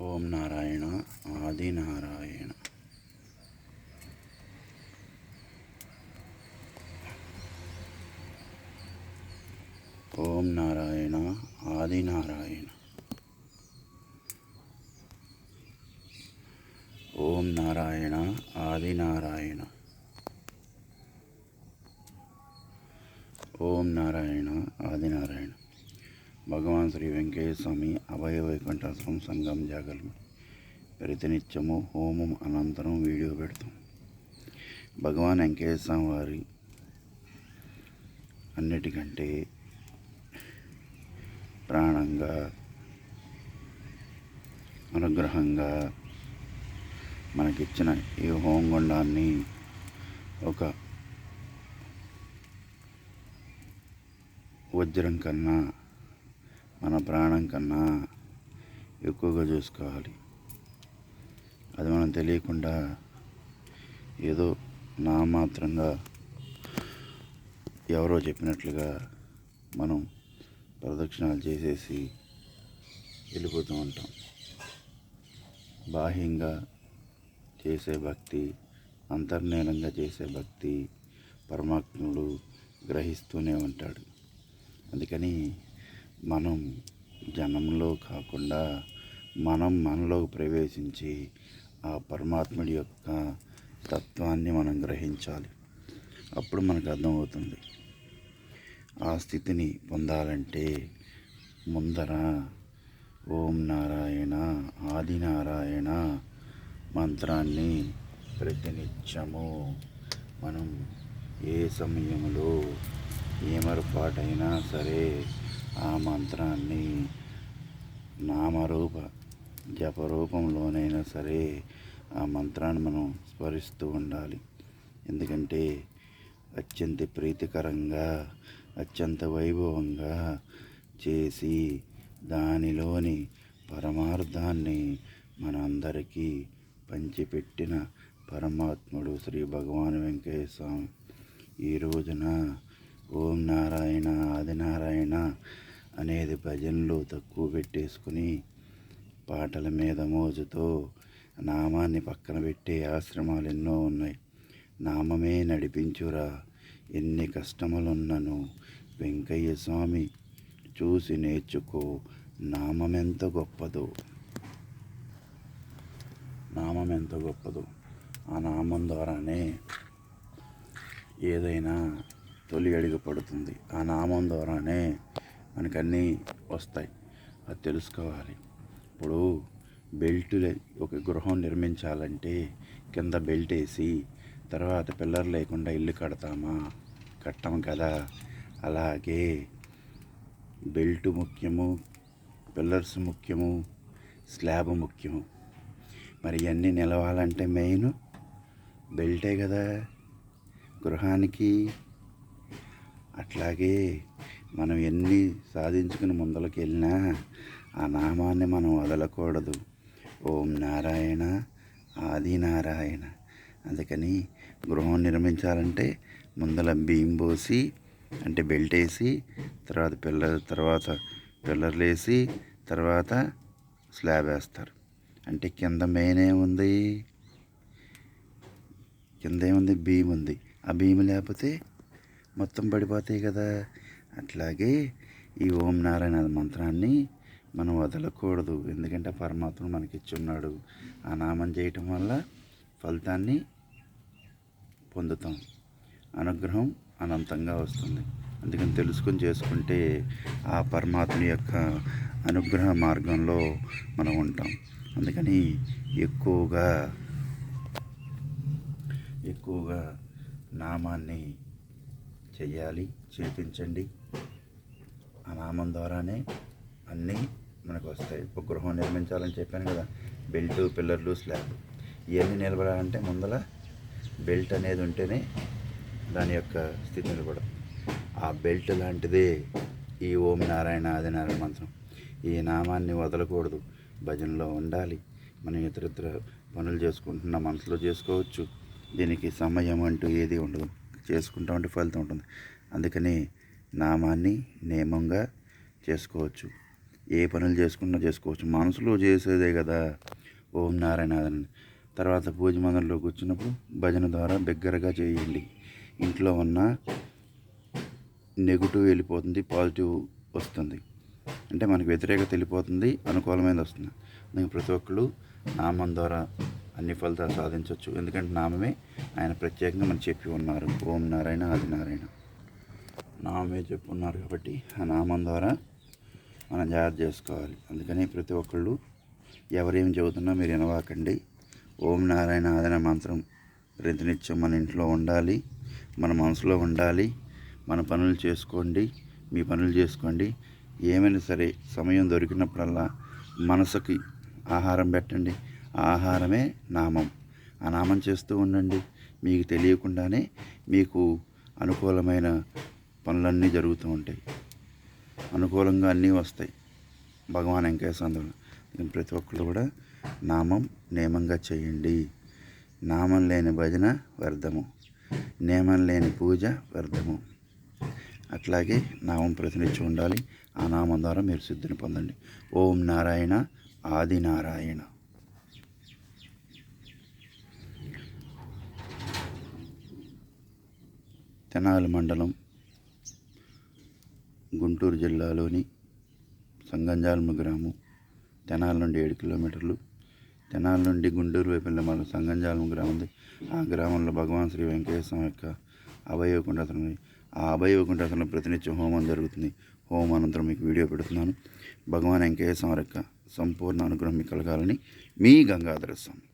ఓం నారాయణ ఆది నారాయణ. ఓం నారాయణ ఆది నారాయణ. ఓం నారాయణ ఆది నారాయణ. ఓం నారాయణ ఆది నారాయణ. భగవాన్ శ్రీ వెంకటేశ్వర స్వామి అభయ వైకుంఠాశ్రమం సంఘం జాగలు ప్రతినిత్యము హోమం అనంతరం వీడియో పెడతాం. భగవాన్ వెంకటేశ్వర స్వామి వారి అన్నిటికంటే ప్రాణంగా అనుగ్రహంగా మనకిచ్చిన ఈ హోమగుండాన్ని ఒక వజ్రం కన్నా మన ప్రాణం కన్నా ఎక్కువగా చూసుకోవాలి. అది మనం తెలియకుండా ఏదో నామాత్రంగా ఎవరో చెప్పినట్లుగా మనం ప్రదక్షిణాలు చేసేసి వెళ్ళిపోతూ ఉంటాం. బాహ్యంగా చేసే భక్తి, అంతర్లీనంగా చేసే భక్తి పరమాత్ముడు గ్రహిస్తూనే ఉంటాడు. అందుకని మనం జనంలో కాకుండా మనలో ప్రవేశించి ఆ పరమాత్ముడి యొక్క తత్వాన్ని మనం గ్రహించాలి. అప్పుడు మనకు అర్థమవుతుంది. ఆ స్థితిని పొందాలంటే ముందర ఓం నారాయణ ఆది నారాయణ మంత్రాన్ని ప్రతినిత్యము మనం ఏ సమయంలో ఏమరపాటైనా సరే ఆ మంత్రాన్ని నామరూప జపరూపంలోనైనా సరే ఆ మంత్రాన్ని మనం స్మరిస్తూ ఉండాలి. ఎందుకంటే అత్యంత ప్రీతికరంగా అత్యంత వైభవంగా చేసి దానిలోని పరమార్థాన్ని మనందరికీ పంచిపెట్టిన పరమాత్ముడు శ్రీ భగవాన్ వెంకటేశ్వర స్వామి ఈ రోజున ఓం నారాయణ ఆది నారాయణ అనేది భజనలు తక్కువ పెట్టేసుకుని పాటల మీద మోజుతో నామాన్ని పక్కన పెట్టే ఆశ్రమాలు ఎన్నో ఉన్నాయి. నామమే నడిపించురా ఎన్ని కష్టములున్నను వెంకయ్య స్వామి చూసి నేర్చుకో నామమెంత గొప్పదో. నామం ఎంత గొప్పదో. ఆ నామం ద్వారానే ఏదైనా తొలి అడుగు పడుతుంది. ఆ నామం ద్వారానే మనకన్నీ వస్తాయి. అది తెలుసుకోవాలి. ఇప్పుడు బెల్టులే ఒక గృహం నిర్మించాలంటే కింద బెల్ట్ వేసి తర్వాత పిల్లర్ లేకుండా ఇల్లు కడతామా? కట్టం కదా. అలాగే బెల్ట్ ముఖ్యము, పిల్లర్స్ ముఖ్యము, స్లాబ్ ముఖ్యము. మరి ఇవన్నీ నిలవాలంటే మెయిన్ బెల్టే కదా గృహానికి. అట్లాగే మనం ఎన్ని సాధించుకుని ముందరికి వెళ్ళినా ఆ నామాన్ని మనం వదలకూడదు. ఓం నారాయణ ఆది నారాయణ. అందుకని గృహం నిర్మించాలంటే ముందల బీమ్ పోసి అంటే బెల్ట్ వేసి తర్వాత పిల్లర్లు వేసి తర్వాత స్లాబ్ వేస్తారు. అంటే కింద మెయిన్ ఏముంది? కింద ఏముంది? బీమ్ ఉంది. ఆ బీమ్ లేకపోతే మొత్తం పడిపోతాయి కదా. అట్లాగే ఈ ఓం నారాయణ మంత్రాన్ని మనం వదలకూడదు. ఎందుకంటే పరమాత్మ మనకిచ్చున్నాడు. ఆ నామం చేయటం వల్ల ఫలితాన్ని పొందుతాం. అనుగ్రహం అనంతంగా వస్తుంది. అందుకని తెలుసుకొని చేసుకుంటే ఆ పరమాత్మ యొక్క అనుగ్రహ మార్గంలో మనం ఉంటాం. అందుకని ఎక్కువగా నామాన్ని చెయ్యాలి, చేపించండి. ఆ నామం ద్వారానే అన్నీ మనకు వస్తాయి. ఒక గృహం నిర్మించాలని చెప్పాను కదా, బెల్ట్, పిల్లర్లు, స్లాబ్ ఇవన్నీ నిలబడాలంటే ముందర బెల్ట్ అనేది ఉంటేనే దాని యొక్క స్థితి నిలబడదు. ఆ బెల్ట్ లాంటిదే ఈ ఓం నారాయణ ఆది నారాయణ మంత్రం. ఈ నామాన్ని వదలకూడదు. భజనలో ఉండాలి. మనం ఇతర పనులు చేసుకుంటున్న మనసులో చేసుకోవచ్చు. దీనికి సమయం అంటూ ఏది ఉండదు. చేసుకుంటామంటే ఫలితం ఉంటుంది. అందుకని నామాన్ని నియమంగా చేసుకోవచ్చు. ఏ పనులు చేసుకున్నా చేసుకోవచ్చు. మనసులో చేసేదే కదా ఓం నారాయణ అని. తర్వాత పూజ మందిరంలో కూర్చున్నప్పుడు భజన ద్వారా బిగ్గరగా చేయండి. ఇంట్లో ఉన్న నెగిటివ్ వెళ్ళిపోతుంది, పాజిటివ్ వస్తుంది. అంటే మనకి వ్యతిరేకత వెళ్ళిపోతుంది, అనుకూలమైనది వస్తుంది. అందుకే ప్రతి ఒక్కళ్ళు నామం ద్వారా అన్ని ఫలితాలు సాధించవచ్చు. ఎందుకంటే నామమే ఆయన ప్రత్యేకంగా మనకు చెప్పి ఉన్నారు. ఓం నారాయణ ఆది నారాయణ నామే చెప్పున్నారు కాబట్టి ఆ నామం ద్వారా మనం జాగ్రత్త చేసుకోవాలి. అందుకని ప్రతి ఒక్కళ్ళు ఎవరేం చెబుతున్నా మీరు వినవాకండి. ఓం నారాయణ ఆదన మంత్రం ప్రతినిత్యం మన ఇంట్లో ఉండాలి, మన మనసులో ఉండాలి. మన పనులు చేసుకోండి, మీ పనులు చేసుకోండి. ఏమైనా సరే సమయం దొరికినప్పుడల్లా మనసుకి ఆహారం పెట్టండి. ఆ ఆహారమే నామం. ఆ నామం చేస్తూ ఉండండి. మీకు తెలియకుండానే మీకు అనుకూలమైన పనులన్నీ జరుగుతూ ఉంటాయి, అనుకూలంగా అన్నీ వస్తాయి. భగవాన్ వెంకటేశ్వర ప్రతి ఒక్కరు కూడా నామం నియమంగా చేయండి. నామం లేని భజన వ్యర్థము, నియమం లేని పూజ వ్యర్థము. అట్లాగే నామం ప్రతినిత్యం ఉండాలి. ఆ నామం ద్వారా మీరు సిద్ధిని పొందండి. ఓం నారాయణ ఆది నారాయణ. తెనాలి మండలం, గుంటూరు జిల్లాలోని సంగంజాలమ్మ గ్రామం. తెనాలి నుండి 7 కిలోమీటర్లు. తెనాలి నుండి గుంటూరు వైపు వెళ్ళే మన సంగంజాలమ్మ గ్రామం ఉంది. ఆ గ్రామంలో భగవాన్ శ్రీ వెంకటేశ్వర యొక్క అభయవైకుంఠాసనం ఉంది. ఆ అభయవైకుంఠాసనంలో ప్రతినిత్యం హోమం జరుగుతుంది. హోమం అనంతరం మీకు వీడియో పెడుతున్నాను. భగవాన్ వెంకటేశ్వర యొక్క సంపూర్ణ అనుగ్రహం మీకు కలగాలని మీ గంగాధర స్వామి.